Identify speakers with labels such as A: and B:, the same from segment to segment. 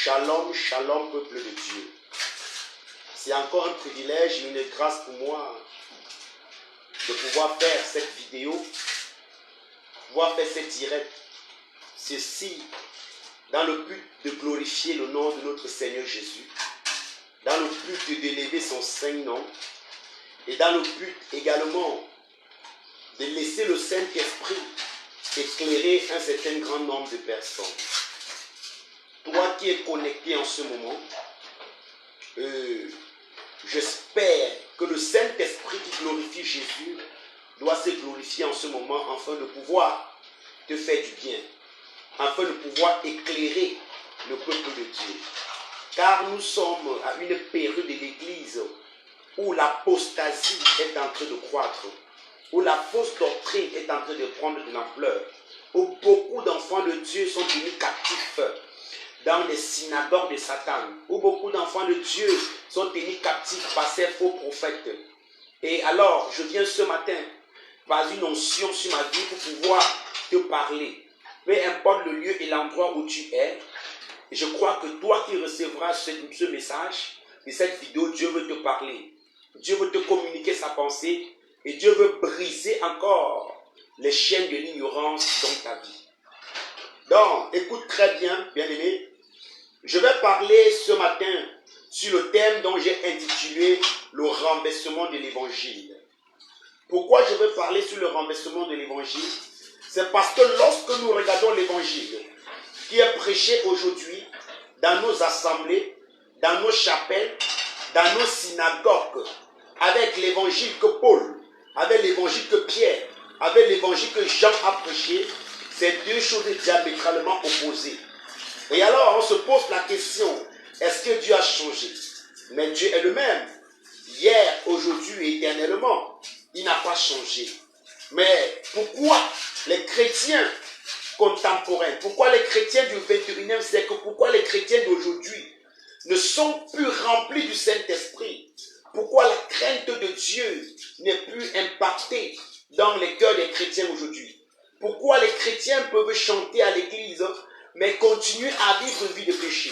A: Shalom, shalom, peuple de Dieu. C'est encore un privilège et une grâce pour moi de pouvoir faire cette vidéo, pouvoir faire cette direct. Ceci dans le but de glorifier le nom de notre Seigneur Jésus, dans le but d'élever son saint nom et dans le but également de laisser le Saint-Esprit éclairer un certain grand nombre de personnes. Toi qui es connecté en ce moment, j'espère que le Saint-Esprit qui glorifie Jésus doit se glorifier en ce moment afin de pouvoir te faire du bien, afin de pouvoir éclairer le peuple de Dieu. Car nous sommes à une période de l'Église où l'apostasie est en train de croître, où la fausse doctrine est en train de prendre de l'ampleur, où beaucoup d'enfants de Dieu sont devenus captifs dans les synagogues de Satan, où beaucoup d'enfants de Dieu sont tenus captifs par ces faux prophètes. Et alors, je viens ce matin par une onction sur ma vie pour pouvoir te parler. Peu importe le lieu et l'endroit où tu es, je crois que toi qui recevras ce message et cette vidéo, Dieu veut te parler. Dieu veut te communiquer sa pensée et Dieu veut briser encore les chaînes de l'ignorance dans ta vie. Donc, écoute très bien, bien-aimé. Je vais parler ce matin sur le thème dont j'ai intitulé le renversement de l'évangile. Pourquoi je veux parler sur le renversement de l'évangile? C'est parce que lorsque nous regardons l'évangile qui est prêché aujourd'hui dans nos assemblées, dans nos chapelles, dans nos synagogues, avec l'évangile que Paul, avec l'évangile que Pierre, avec l'évangile que Jean a prêché, c'est deux choses diamétralement opposées. Et alors on se pose la question, est-ce que Dieu a changé? Mais Dieu est le même, hier, aujourd'hui et éternellement. Il n'a pas changé. Mais pourquoi les chrétiens contemporains, pourquoi les chrétiens du 21e siècle, pourquoi les chrétiens d'aujourd'hui ne sont plus remplis du Saint-Esprit? Pourquoi la crainte de Dieu n'est plus impactée dans les cœurs des chrétiens aujourd'hui? Pourquoi les chrétiens peuvent chanter à l'église mais continuer à vivre une vie de péché?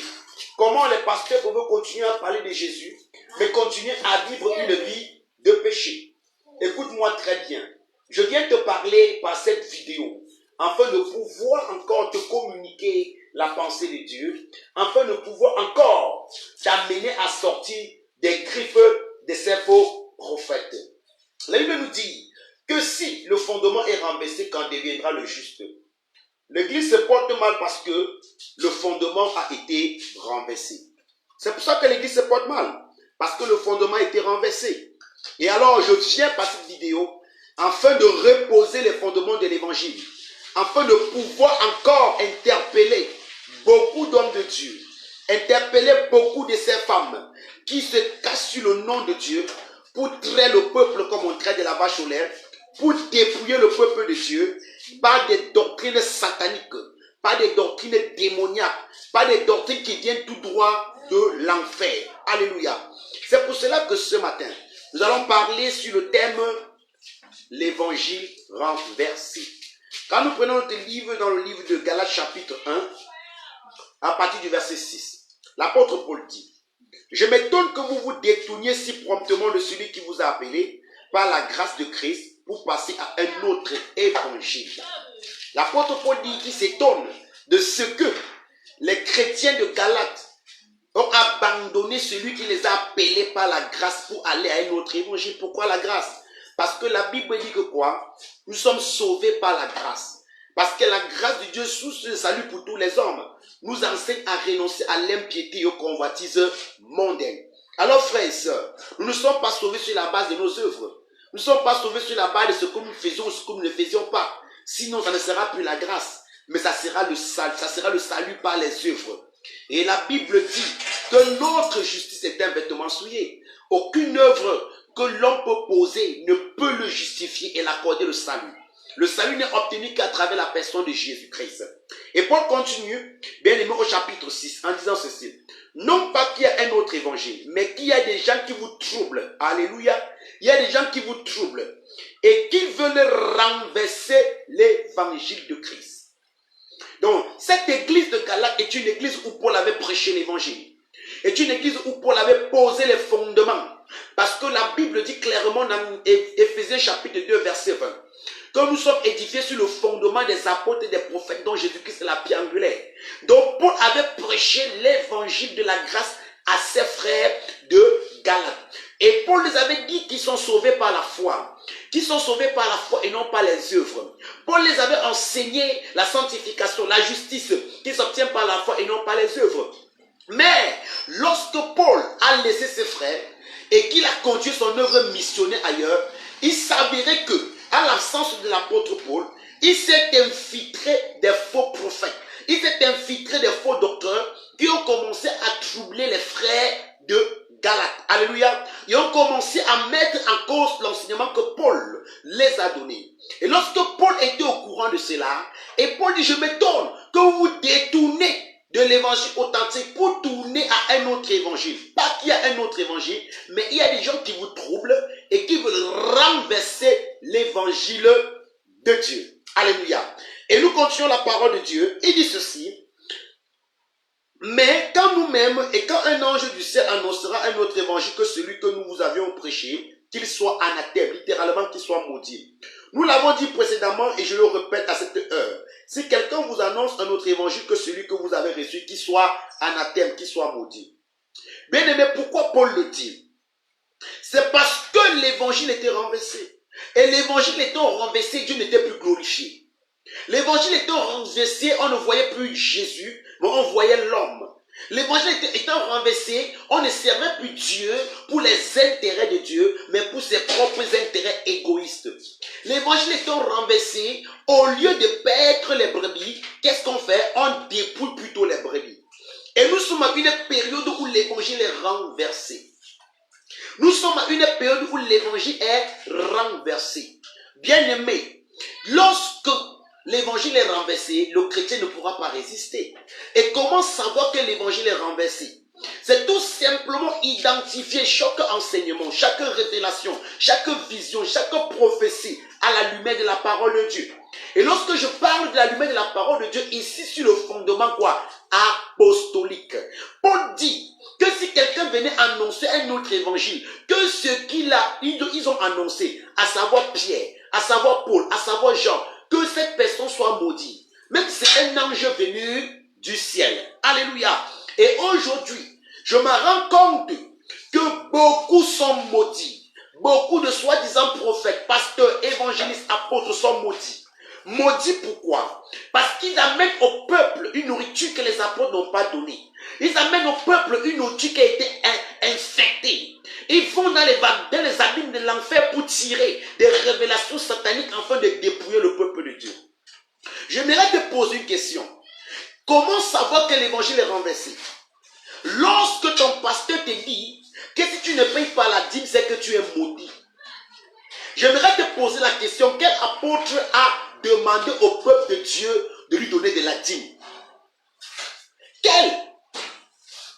A: Comment les pasteurs peuvent continuer à parler de Jésus mais continuer à vivre une vie de péché? Écoute-moi très bien. Je viens te parler par cette vidéo afin de pouvoir encore te communiquer la pensée de Dieu, afin de pouvoir encore t'amener à sortir des griffes de ces faux prophètes. La Bible nous dit que si le fondement est renversé, qu'en deviendra le juste? L'église se porte mal parce que le fondement a été renversé. C'est pour ça que l'église se porte mal, parce que le fondement a été renversé. Et alors je viens par cette vidéo afin de reposer les fondements de l'évangile, afin de pouvoir encore interpeller beaucoup d'hommes de Dieu, interpeller beaucoup de ces femmes qui se cachent sur le nom de Dieu pour traiter le peuple comme on traite de la vache aux lait, pour dépouiller le peuple de Dieu par des doctrines sataniques, par des doctrines démoniaques, par des doctrines qui viennent tout droit de l'enfer. Alléluia. C'est pour cela que ce matin, nous allons parler sur le thème l'évangile renversé. Quand nous prenons notre livre dans le livre de Galates chapitre 1, à partir du verset 6, l'apôtre Paul dit: je m'étonne que vous vous détourniez si promptement de celui qui vous a appelé par la grâce de Christ pour passer à un autre évangile. L'apôtre Paul dit qu'il s'étonne de ce que les chrétiens de Galates ont abandonné celui qui les a appelés par la grâce pour aller à un autre évangile. Pourquoi la grâce? Parce que la Bible dit que quoi? Nous sommes sauvés par la grâce. Parce que la grâce de Dieu, source de salut pour tous les hommes, nous enseigne à renoncer à l'impiété et aux convoitises mondaines. Alors frères et sœurs, nous ne sommes pas sauvés sur la base de nos œuvres. Nous ne sommes pas sauvés sur la base de ce que nous faisions ou ce que nous ne faisions pas. Sinon, ça ne sera plus la grâce, mais ça sera le salut par les œuvres. Et la Bible dit que notre justice est un vêtement souillé. Aucune œuvre que l'homme peut poser ne peut le justifier et l'accorder le salut. Le salut n'est obtenu qu'à travers la personne de Jésus-Christ. Et Paul continue, bien aimé, au chapitre 6, en disant ceci: non pas qu'il y a un autre évangile, mais qu'il y a des gens qui vous troublent. Alléluia. Il y a des gens qui vous troublent et qui veulent renverser l'évangile de Christ. Donc, cette église de Galate est une église où Paul avait prêché l'évangile. Est une église où Paul avait posé les fondements. Parce que la Bible dit clairement dans Éphésiens chapitre 2, verset 20, que nous sommes édifiés sur le fondement des apôtres et des prophètes dont Jésus-Christ est la pierre angulaire. Donc, Paul avait prêché l'évangile de la grâce à ses frères de Galate. Et Paul les avait dit qu'ils sont sauvés par la foi. Qu'ils sont sauvés par la foi et non par les œuvres. Paul les avait enseigné la sanctification, la justice qui s'obtient par la foi et non par les œuvres. Mais lorsque Paul a laissé ses frères et qu'il a continué son œuvre missionnaire ailleurs, il s'avérait que, à l'absence de l'apôtre Paul, il s'est infiltré des faux prophètes. Il s'est infiltré des faux docteurs qui ont commencé à troubler les frères de Galate. Alléluia. Ils ont commencé à mettre en cause l'enseignement que Paul les a donné. Et lorsque Paul était au courant de cela, et Paul dit, je m'étonne que vous vous détournez de l'évangile authentique pour tourner à un autre évangile. Pas qu'il y a un autre évangile, mais il y a des gens qui vous troublent et qui veulent renverser l'évangile de Dieu. Alléluia. Et nous continuons la parole de Dieu. Il dit ceci. Mais quand nous-mêmes et quand un ange du ciel annoncera un autre évangile que celui que nous vous avions prêché, qu'il soit anathème, littéralement qu'il soit maudit. Nous l'avons dit précédemment et je le répète à cette heure. Si quelqu'un vous annonce un autre évangile que celui que vous avez reçu, qu'il soit anathème, qu'il soit maudit. Bien aimé, pourquoi Paul le dit? C'est parce que l'évangile était renversé. Et l'évangile étant renversé, Dieu n'était plus glorifié. L'évangile étant renversé, on ne voyait plus Jésus, mais on voyait l'homme. L'évangile étant renversé, on ne servait plus Dieu pour les intérêts de Dieu, mais pour ses propres intérêts égoïstes. L'évangile étant renversé, au lieu de paître les brebis, qu'est-ce qu'on fait? On dépouille plutôt les brebis. Et nous sommes à une période où l'évangile est renversé. Nous sommes à une période où l'évangile est renversé. Bien-aimé, lorsque l'évangile est renversé, le chrétien ne pourra pas résister. Et comment savoir que l'évangile est renversé? C'est tout simplement identifier chaque enseignement, chaque révélation, chaque vision, chaque prophétie à la lumière de la parole de Dieu. Et lorsque je parle de la lumière de la parole de Dieu, ici sur le fondement quoi? Apostolique. Paul dit que si quelqu'un venait annoncer un autre évangile, que ce qu'ils ont annoncé, à savoir Pierre, à savoir Paul, à savoir Jean, que cette personne soit maudite. Même si c'est un ange venu du ciel. Alléluia. Et aujourd'hui, je me rends compte que beaucoup sont maudits. Beaucoup de soi-disant prophètes, pasteurs, évangélistes, apôtres sont maudits. Maudits pourquoi? Parce qu'ils amènent au peuple une nourriture que les apôtres n'ont pas donnée. Ils amènent au peuple une nourriture qui a été infectée. Ils vont dans les abîmes de l'enfer pour tirer des révélations sataniques afin de dépouiller le peuple de Dieu. J'aimerais te poser une question. Comment savoir que l'évangile est renversé? Lorsque ton pasteur te dit que si tu ne payes pas la dîme, c'est que tu es maudit. J'aimerais te poser la question, quel apôtre a demandé au peuple de Dieu de lui donner de la dîme? Quel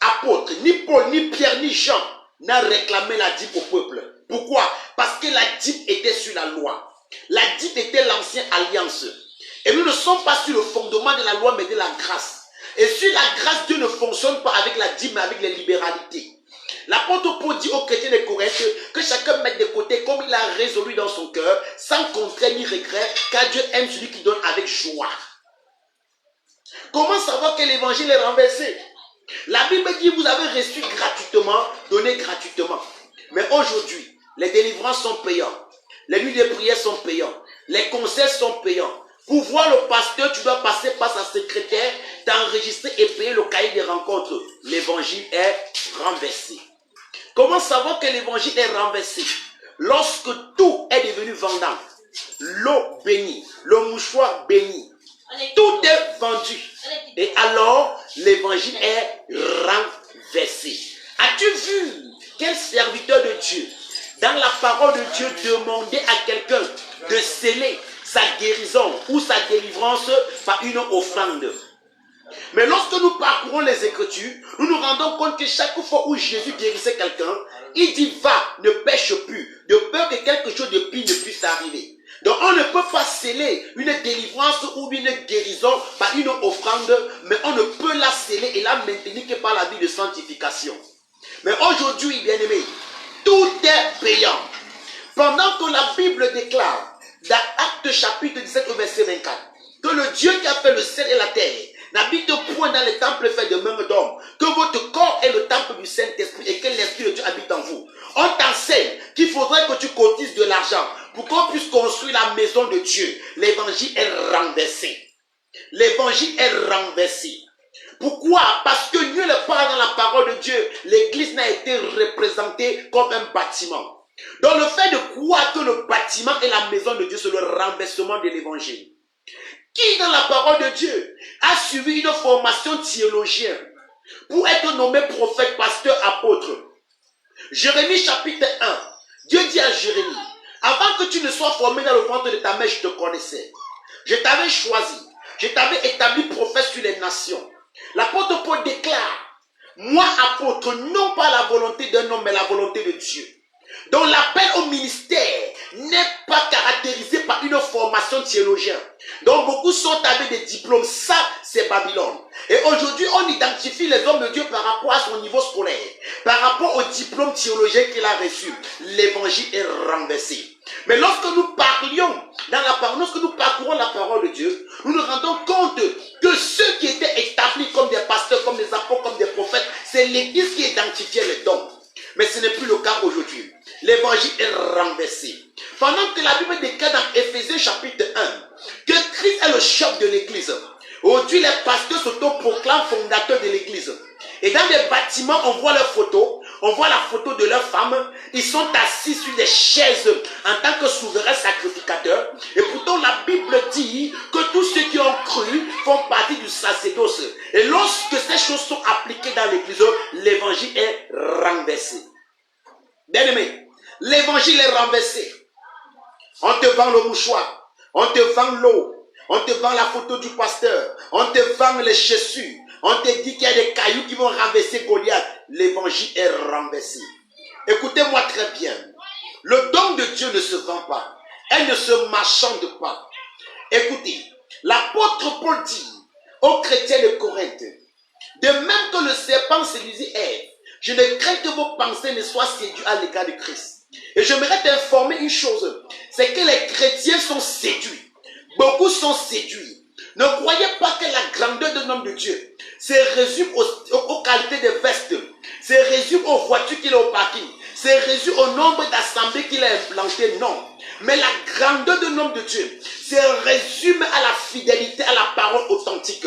A: apôtre, ni Paul, ni Pierre, ni Jean, n'a réclamé la dîme au peuple? Pourquoi? Parce que la dîme était sur la loi. La dîme était l'ancienne alliance. Et nous ne sommes pas sur le fondement de la loi, mais de la grâce. Et sur la grâce, Dieu ne fonctionne pas avec la dîme, mais avec les libéralités. L'apôtre Paul dit aux chrétiens de Corinthe que chacun mette de côté comme il a résolu dans son cœur, sans contrainte ni regret, car Dieu aime celui qui donne avec joie. Comment savoir que l'évangile est renversé? La Bible dit, vous avez reçu gratuitement, donné gratuitement. Mais aujourd'hui, les délivrances sont payantes. Les nuits de prière sont payantes. Les concerts sont payants. Pour voir le pasteur, tu dois passer par sa secrétaire, t'enregistrer et payer le cahier des rencontres. L'évangile est renversé. Comment savoir que l'évangile est renversé? Lorsque tout est devenu vendant. L'eau bénie, le mouchoir béni. Tout est vendu. Et alors, l'évangile est renversé. As-tu vu quel serviteur de Dieu, dans la parole de Dieu, demandait à quelqu'un de sceller sa guérison ou sa délivrance par une offrande? Mais lorsque nous parcourons les Écritures, nous nous rendons compte que chaque fois où Jésus guérissait quelqu'un, il dit va, ne pêche plus, de peur que quelque chose de pire ne puisse arriver. Donc on ne peut pas sceller une délivrance ou une guérison par une offrande, mais on ne peut la sceller et la maintenir que par la vie de sanctification. Mais aujourd'hui, bien-aimés, tout est payant. Pendant que la Bible déclare, dans Actes chapitre 17 au verset 24, que le Dieu qui a fait le ciel et la terre n'habite point dans les temples faits de main d'homme, que votre corps est le temple du Saint-Esprit et que l'Esprit de Dieu habite en vous. On t'enseigne qu'il faudrait que tu cotises de l'argent pour qu'on puisse construire la maison de Dieu. L'évangile est renversé. L'évangile est renversé. Pourquoi? Parce que nulle part dans la parole de Dieu, l'église n'a été représentée comme un bâtiment. Donc le fait de croire que le bâtiment est la maison de Dieu, c'est le renversement de l'évangile. Qui dans la parole de Dieu a suivi une formation théologienne pour être nommé prophète, pasteur, apôtre? Jérémie chapitre 1, Dieu dit à Jérémie, avant que tu ne sois formé dans le ventre de ta mère, je te connaissais. Je t'avais choisi, je t'avais établi prophète sur les nations. L'apôtre Paul déclare, moi apôtre, non pas la volonté d'un homme, mais la volonté de Dieu. Donc l'appel au ministère n'est pas caractérisé par une formation théologienne. Donc beaucoup sont avec des diplômes, ça c'est Babylone. Et aujourd'hui on identifie les hommes de Dieu par rapport à son niveau scolaire, par rapport au diplôme théologien qu'il a reçu. L'évangile est renversé. Mais lorsque nous parlions dans la parole, lorsque nous parcourons la parole de Dieu, nous nous rendons compte que ceux qui étaient établis comme des pasteurs, comme des apôtres, comme des prophètes, c'est l'église qui identifiait les dons. Mais ce n'est plus le cas aujourd'hui. L'évangile est renversé. Pendant que la Bible déclare dans Éphésiens chapitre 1 que Christ est le chef de l'église, aujourd'hui les pasteurs s'auto-proclament fondateurs de l'église. Et dans les bâtiments, on voit leurs photos, on voit la photo de leurs femmes. Ils sont assis sur des chaises en tant que souverains sacrificateurs. Et pourtant la Bible dit que tous ceux qui ont cru font partie du sacerdoce. Et lorsque ces choses sont appliquées dans l'église, l'évangile est renversé. Bien aimé, l'évangile est renversé. On te vend le mouchoir, on te vend l'eau, on te vend la photo du pasteur, on te vend les chaussures, on te dit qu'il y a des cailloux qui vont renverser Goliath. L'évangile est renversé. Écoutez-moi très bien. Le don de Dieu ne se vend pas. Elle ne se marchande pas. Écoutez, l'apôtre Paul dit aux chrétiens de Corinthe, de même que le serpent séduisit Ève, je ne crains que vos pensées ne soient séduites à l'égard de Christ. Et j'aimerais t'informer une chose, c'est que les chrétiens sont séduits. Beaucoup sont séduits. Ne croyez pas que la grandeur d'un homme de Dieu se résume aux qualités des vestes, se résume aux voitures qu'il a au parking, se résume au nombre d'assemblées qu'il a implantées. Non. Mais la grandeur d'un homme de Dieu se résume à la fidélité à la parole authentique,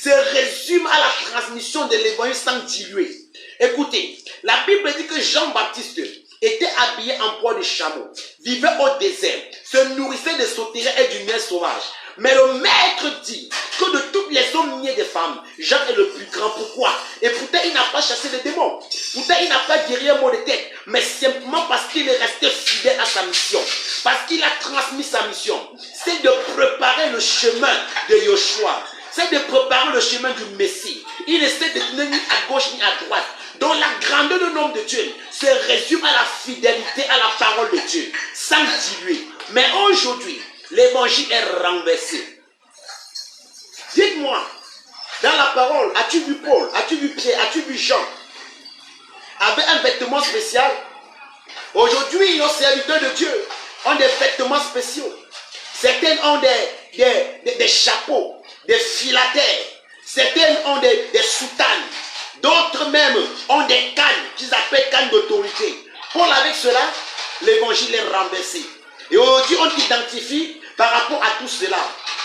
A: se résume à la transmission de l'évangile sans diluer. Écoutez, la Bible dit que Jean-Baptiste était habillé en poil de chameau, vivait au désert, se nourrissait de sauterelles et du miel sauvage. Mais le maître dit que de tous les hommes nés des femmes, Jean est le plus grand. Pourquoi? Et pourtant il n'a pas chassé les démons. Pourtant il n'a pas guéri un mot de tête. Mais simplement parce qu'il est resté fidèle à sa mission. Parce qu'il a transmis sa mission. C'est de préparer le chemin de Yoshua. C'est de préparer le chemin du Messie. Il essaie de tenir ni à gauche ni à droite. Donc la grandeur de l'homme de Dieu se résume à la fidélité à la parole de Dieu, sans diluer. Mais aujourd'hui, l'évangile est renversé. Dites-moi, dans la parole, as-tu vu Paul, as-tu vu Pierre, as-tu vu Jean, avec un vêtement spécial? Aujourd'hui, nos serviteurs de Dieu ont des vêtements spéciaux. Certains ont des chapeaux, des filatères. Certains ont des soutanes. D'autres même ont des cannes qu'ils appellent cannes d'autorité. Paul, avec cela, l'évangile est renversé. Et aujourd'hui, on t'identifie par rapport à tout cela.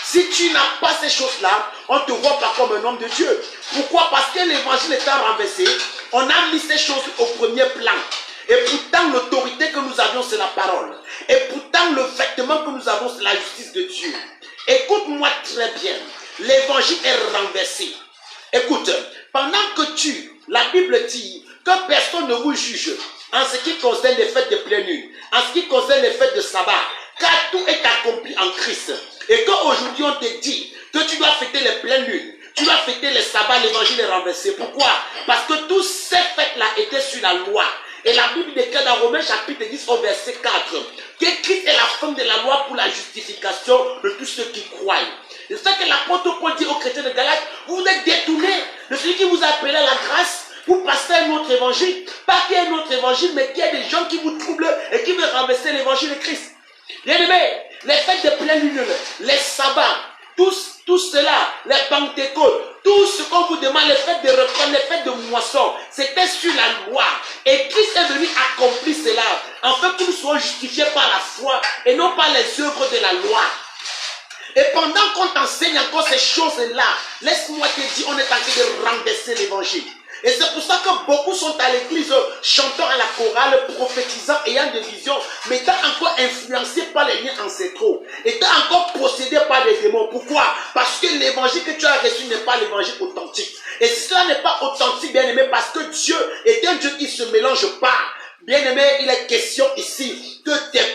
A: Si tu n'as pas ces choses-là, on ne te voit pas comme un homme de Dieu. Pourquoi? Parce que l'évangile étant renversé, on a mis ces choses au premier plan. Et pourtant, l'autorité que nous avions, c'est la parole. Et pourtant, le vêtement que nous avons, c'est la justice de Dieu. Écoute-moi très bien. L'évangile est renversé. Écoute, pendant que la Bible dit que personne ne vous juge en ce qui concerne les fêtes de pleine lune, en ce qui concerne les fêtes de sabbat, car tout est accompli en Christ. Et qu'aujourd'hui on te dit que tu dois fêter les pleines lunes, tu dois fêter les sabbats, l'évangile est renversé. Pourquoi? Parce que toutes ces fêtes-là étaient sur la loi.
B: Et la Bible déclare dans Romains chapitre 10 au verset 4 que Christ est la fin de la loi pour la justification de tous ceux qui croient. C'est ça que l'apôtre Paul dit aux chrétiens de Galate, vous vous êtes détournés de celui qui vous a appelé à la grâce, vous passez un autre évangile. Pas qu'il y ait un autre évangile, mais qu'il y ait des gens qui vous troublent et qui veulent renverser l'évangile de Christ. Bien aimé, les fêtes de pleine lune, les sabbats, tout cela, les pentecôtes, tout ce qu'on vous demande, les fêtes de reprendre, les fêtes de moisson, c'était sur la loi. Et Christ est venu accomplir cela, afin que nous soyons justifiés par la foi et non par les œuvres de la loi. Et pendant qu'on t'enseigne encore ces choses-là, laisse-moi te dire, on est en train de renverser l'évangile. Et c'est pour ça que beaucoup sont à l'église, chantant à la chorale, prophétisant, ayant des visions, mais étant encore influencés par les liens ancestraux, étant encore possédés par des démons. Pourquoi? Parce que l'évangile que tu as reçu n'est pas l'évangile authentique. Et si cela n'est pas authentique, bien aimé, parce que Dieu est un Dieu qui ne se mélange pas. Bien aimé, il est question ici que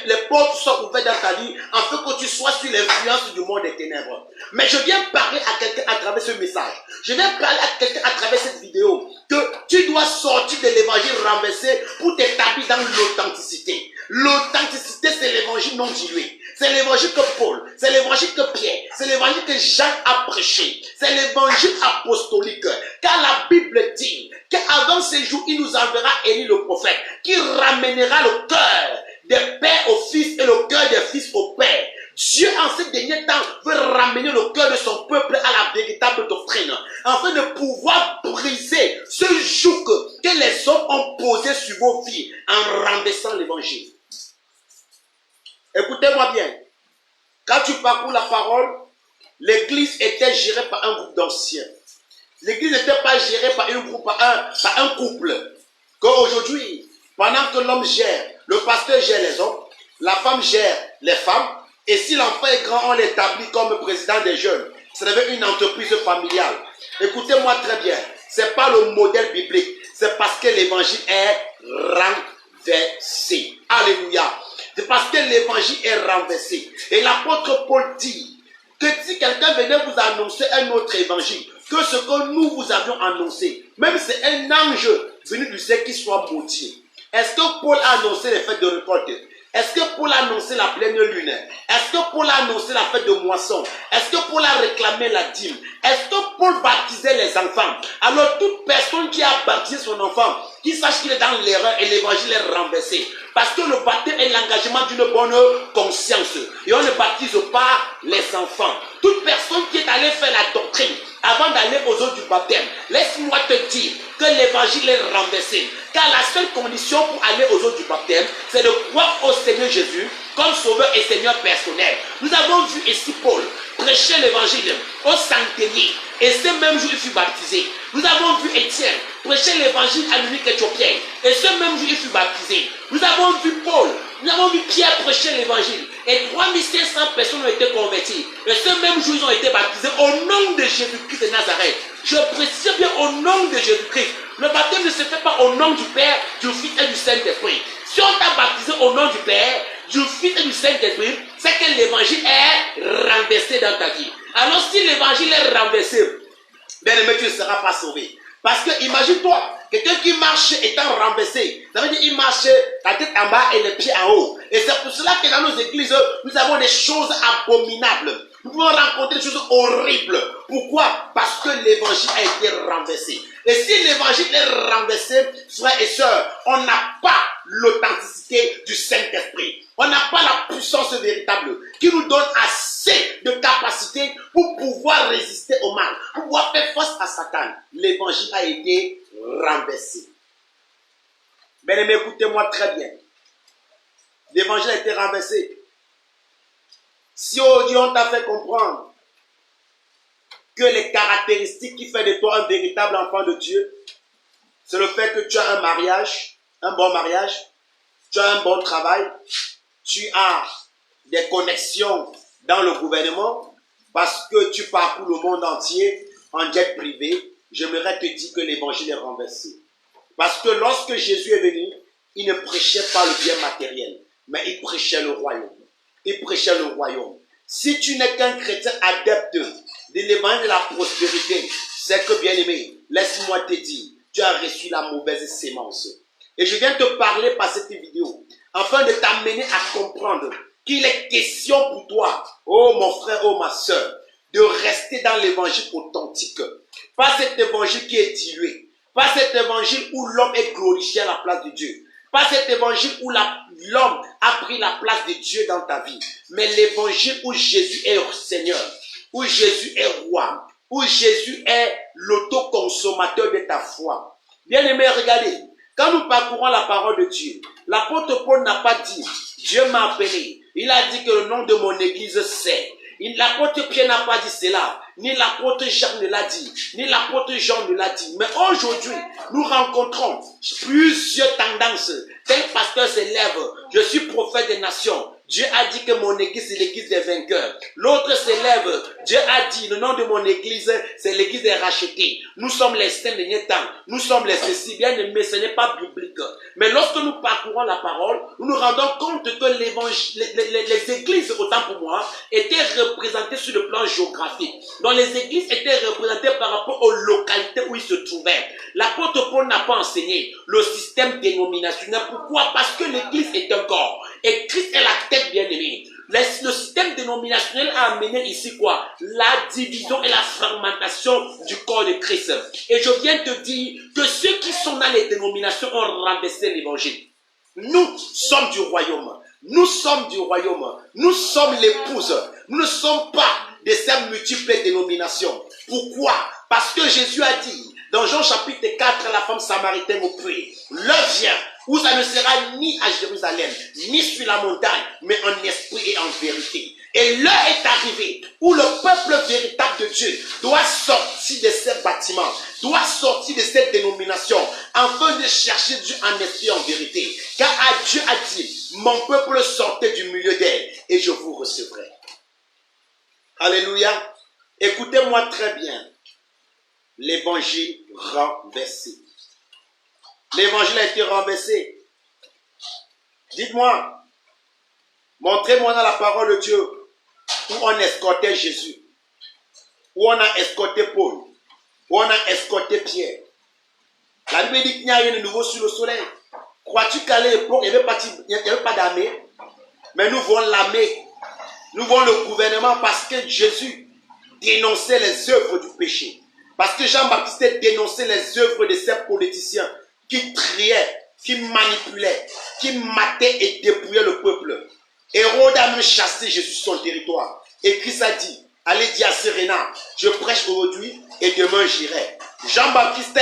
B: les portes soient ouvertes dans ta vie afin que tu sois sur l'influence du monde des ténèbres. Mais je viens parler à quelqu'un à travers ce message. Je viens parler à quelqu'un à travers cette vidéo que tu dois sortir de l'évangile renversé pour t'établir dans l'authenticité. L'authenticité, c'est l'évangile non dilué. C'est l'évangile que Paul, c'est l'évangile que Pierre, c'est l'évangile que Jean a prêché. C'est l'évangile apostolique. Car la Bible dit qu'avant ces jours, il nous enverra Élie le prophète, qui ramènera le cœur des pères aux fils et le cœur des fils aux pères. Dieu, en ces derniers temps, veut ramener le cœur de son peuple à la véritable doctrine, afin de pouvoir briser ce joug que les hommes ont posé sur vos vies en renversant l'évangile. Écoutez-moi bien. Quand tu parcours la parole, l'église était gérée par un groupe d'anciens. L'église n'était pas gérée par un couple. Qu'aujourd'hui, pendant que l'homme gère, le pasteur gère les hommes, la femme gère les femmes, et si l'enfant est grand, on l'établit comme président des jeunes. Ça devient une entreprise familiale. Écoutez-moi très bien. Ce n'est pas le modèle biblique. C'est parce que l'évangile est renversé. Alléluia. C'est parce que l'évangile est renversé. Et l'apôtre Paul dit que si quelqu'un venait vous annoncer un autre évangile, que ce que nous vous avions annoncé, même si c'est un ange venu du ciel qui soit maudit. Est-ce que Paul a annoncé les fêtes de récolte? Est-ce que Paul a annoncé la pleine lune? Est-ce que Paul a annoncé la fête de moisson? Est-ce que Paul a réclamé la dîme? Est-ce que Paul baptisait les enfants? Alors toute personne qui a baptisé son enfant, qui sache qu'il est dans l'erreur et l'évangile est renversé. Parce que le baptême est l'engagement d'une bonne conscience. Et on ne baptise pas les enfants. Toute personne qui est allée faire la doctrine avant d'aller aux eaux du baptême, laisse-moi te dire que l'évangile est renversé. Car la seule condition pour aller aux eaux du baptême, c'est de croire au Seigneur Jésus comme sauveur et Seigneur personnel. Nous avons vu ici Paul prêcher l'évangile au centenier. Et ce même jour, il fut baptisé. Nous avons vu Étienne prêcher l'évangile à l'unique éthiopien. Et ce même jour, il fut baptisé. Nous avons vu Paul, nous avons vu Pierre prêcher l'évangile. Et 3500 personnes ont été converties. Et ce même jour, ils ont été baptisés au nom de Jésus-Christ de Nazareth. Je précise bien au nom de Jésus-Christ. Le baptême ne se fait pas au nom du Père, du Fils et du Saint-Esprit. Si on t'a baptisé au nom du Père, du Fils et du Saint-Esprit, c'est que l'évangile est renversé dans ta vie. Alors si l'évangile est renversé, bien aimé, tu ne seras pas sauvé. Parce que imagine-toi, quelqu'un qui marche étant renversé, ça veut dire qu'il marche la tête en bas et les pieds en haut. Et c'est pour cela que dans nos églises, nous avons des choses abominables. Nous pouvons rencontrer des choses horribles. Pourquoi? Parce que l'évangile a été renversé. Et si l'évangile est renversé, frères et sœurs, on n'a pas l'authenticité du Saint-Esprit. On n'a pas la puissance véritable qui nous donne assez de capacité pour pouvoir résister au mal, pour pouvoir faire face à Satan. L'évangile a été renversé. Bien aimé, écoutez-moi très bien. L'évangile a été renversé. Si aujourd'hui on t'a fait comprendre que les caractéristiques qui font de toi un véritable enfant de Dieu, c'est le fait que tu as un mariage, un bon mariage, tu as un bon travail, tu as des connexions dans le gouvernement, parce que tu parcours le monde entier en jet privé, j'aimerais te dire que l'évangile est renversé. Parce que lorsque Jésus est venu, il ne prêchait pas le bien matériel, mais il prêchait le royaume. Il prêchait le royaume. Si tu n'es qu'un chrétien adepte de l'évangile de la prospérité, c'est que, bien aimé, laisse-moi te dire, tu as reçu la mauvaise sémence. Et je viens te parler par cette vidéo, afin de t'amener à comprendre qu'il est question pour toi, oh mon frère, oh ma soeur, de rester dans l'évangile authentique. Pas cet évangile qui est dilué. Pas cet évangile où l'homme est glorifié à la place de Dieu. Pas cet évangile où l'homme a pris la place de Dieu dans ta vie. Mais l'évangile où Jésus est Seigneur, où Jésus est roi, où Jésus est l'autoconsommateur de ta foi. Bien-aimé, regardez. Quand nous parcourons la parole de Dieu, l'apôtre Paul n'a pas dit, Dieu m'a appelé. Il a dit que le nom de mon église c'est. L'apôtre Pierre n'a pas dit cela, ni l'apôtre Jacques ne l'a dit, ni l'apôtre Jean ne l'a dit. Mais aujourd'hui, nous rencontrons plusieurs tendances. Tel pasteur s'élève, je suis prophète des nations. Dieu a dit que mon église, c'est l'église des vainqueurs. L'autre s'élève. Dieu a dit, le nom de mon église, c'est l'église des rachetés. Nous sommes les saints derniers temps. Nous sommes les ceci. Bien aimés, ce n'est pas biblique. Mais lorsque nous parcourons la parole, nous nous rendons compte que l'évangile, les églises, autant pour moi, étaient représentées sur le plan géographique. Donc les églises étaient représentées par rapport aux localités où ils se trouvaient. L'apôtre Paul n'a pas enseigné le système dénominationnel. Pourquoi? Parce que l'église est un corps. Et Christ est la tête bien-aimée. Le système dénominationnel a amené ici quoi? La division et la fragmentation du corps de Christ. Et je viens te dire que ceux qui sont dans les dénominations ont renversé l'évangile. Nous sommes du royaume. Nous sommes du royaume. Nous sommes l'épouse. Nous ne sommes pas de ces multiples dénominations. Pourquoi? Parce que Jésus a dit dans Jean chapitre 4 à la femme samaritaine au puits, l'heure vient où ça ne sera ni à Jérusalem, ni sur la montagne, mais en esprit et en vérité. Et l'heure est arrivée où le peuple véritable de Dieu doit sortir de ces bâtiments, doit sortir de cette dénomination, afin de chercher Dieu en esprit et en vérité. Car Dieu a dit, mon peuple sortez du milieu d'elle, et je vous recevrai. Alléluia. Écoutez-moi très bien. L'évangile renversé. L'évangile a été renversé. Dites-moi, montrez-moi dans la parole de Dieu où on escortait Jésus, où on a escorté Paul, où on a escorté Pierre. La Bible dit qu'il n'y a rien de nouveau sur le soleil. Crois-tu qu'à l'époque, il n'y avait pas d'armée? Mais nous voulons l'armée. Nous voulons le gouvernement parce que Jésus dénonçait les œuvres du péché. Parce que Jean-Baptiste dénonçait les œuvres de ces politiciens qui triaient, qui manipulaient, qui mataient et dépouillaient le peuple. Hérode a même chassé Jésus sur son territoire. Et Christ a dit, allez dire à Séréna, je prêche aujourd'hui et demain j'irai. Jean-Baptiste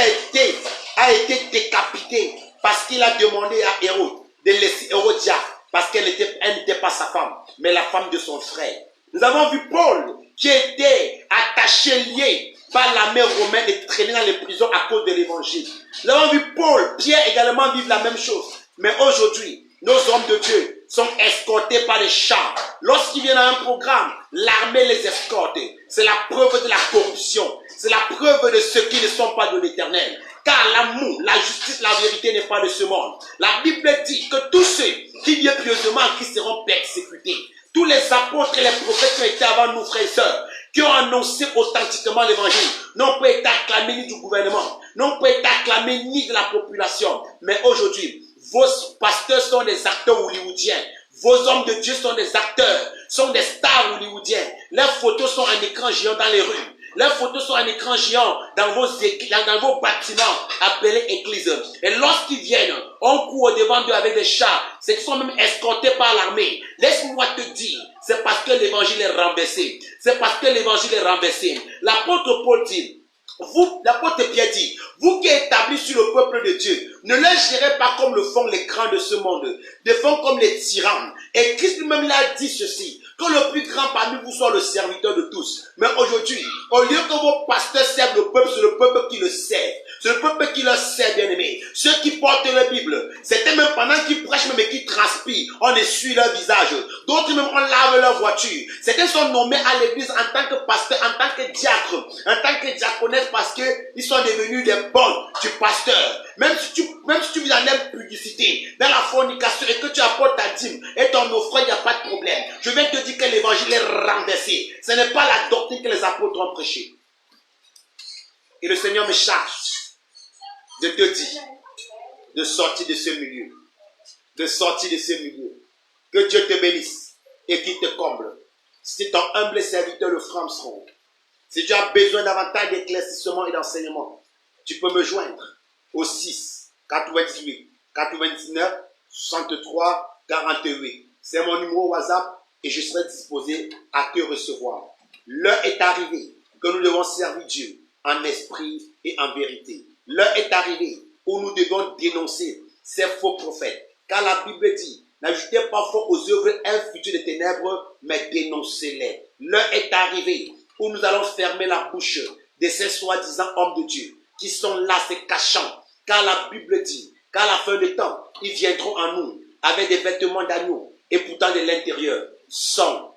B: a été décapité parce qu'il a demandé à Hérode de laisser Hérodia parce qu'elle n'était pas sa femme, mais la femme de son frère. Nous avons vu Paul qui était attaché, lié par l'armée romaine et traîné dans les prisons à cause de l'évangile. Nous avons vu Paul, Pierre également vivre la même chose. Mais aujourd'hui, nos hommes de Dieu sont escortés par des chars. Lorsqu'ils viennent à un programme, l'armée les escorte. C'est la preuve de la corruption. C'est la preuve de ceux qui ne sont pas de l'Éternel. Car l'amour, la justice, la vérité n'est pas de ce monde. La Bible dit que tous ceux qui vivent pieusement qui seront persécutés. Tous les apôtres et les prophètes qui ont été avant nous, frères et sœurs, qui ont annoncé authentiquement l'évangile, n'ont pas été acclamés ni du gouvernement, n'ont pas été acclamés ni de la population. Mais aujourd'hui, vos pasteurs sont des acteurs hollywoodiens. Vos hommes de Dieu sont des acteurs, sont des stars hollywoodiens. Leurs photos sont en écran géant dans les rues. Leurs photos sont en écran géant dans vos bâtiments appelés églises. Et lorsqu'ils viennent, on court au-devant d'eux avec des chars. C'est qu'ils sont même escortés par l'armée. Laisse-moi te dire, c'est parce que l'évangile est renversé. C'est parce que l'évangile est renversé. L'apôtre Paul dit, l'apôtre Pierre dit, vous qui êtes établis sur le peuple de Dieu, ne les gérez pas comme le font les grands de ce monde, ne font comme les tyrans. Et Christ lui-même l'a dit ceci, que le plus grand parmi vous soit le serviteur de tous. Mais aujourd'hui, au lieu que vos pasteurs servent le peuple, c'est le peuple qui le sert. C'est le peuple qui le sert, bien aimé. Ceux qui portent la Bible, c'était même pendant qu'ils prêchent, même et qu'ils transpirent, on essuie leur visage. D'autres même, on lave leur voiture. Certains sont nommés à l'église en tant que pasteur, en tant que diacre, en tant que diaconesse parce qu'ils sont devenus des bonnes du pasteur. Même si tu vis dans l'impudicité, dans la fornication et que tu apportes ta dîme et ton offrande, il n'y a pas de problème. Je viens te dire que l'évangile est renversé. Ce n'est pas la doctrine que les apôtres ont prêchée. Et le Seigneur me charge de te dire, de sortir de ce milieu. De sortir de ce milieu. Que Dieu te bénisse et qu'il te comble. C'est ton humble serviteur, le frère Armstrong. Si tu as besoin davantage d'éclaircissement et d'enseignement, tu peux me joindre au 6 98 99 63 48. C'est mon numéro WhatsApp et je serai disposé à te recevoir. L'heure est arrivée que nous devons servir Dieu en esprit et en vérité. L'heure est arrivée où nous devons dénoncer ces faux prophètes. Car la Bible dit, n'ajoutez pas fort aux œuvres infutées des ténèbres, mais dénoncez-les. L'heure est arrivée où nous allons fermer la bouche de ces soi-disant hommes de Dieu qui sont là se cachant. Car la Bible dit qu'à la fin des temps, ils viendront à nous avec des vêtements d'agneau et pourtant de l'intérieur sont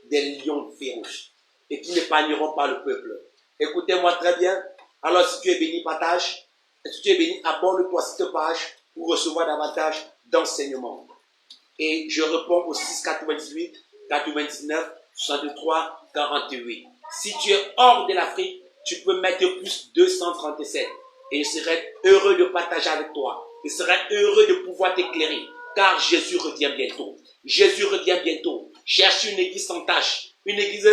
B: des lions féroces et qui n'épargneront pas le peuple. Écoutez-moi très bien. Alors si tu es béni, partage. Si tu es béni, abonne-toi à cette page pour recevoir davantage d'enseignements. Et je réponds au 6 98 99 63 48. Si tu es hors de l'Afrique, tu peux mettre plus 237. Et je serai heureux de partager avec toi. Je serai heureux de pouvoir t'éclairer. Car Jésus revient bientôt. Jésus revient bientôt. Cherche une église sans tache. Une église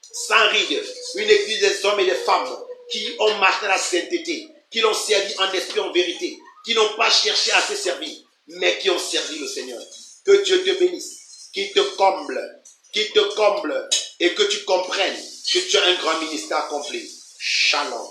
B: sans ride. Une église des hommes et des femmes qui ont marché dans la sainteté. Qui l'ont servi en esprit, en vérité. Qui n'ont pas cherché à se servir. Mais qui ont servi le Seigneur. Que Dieu te bénisse. Qu'il te comble. Qu'il te comble. Et que tu comprennes que tu as un grand ministère accompli. Shalom.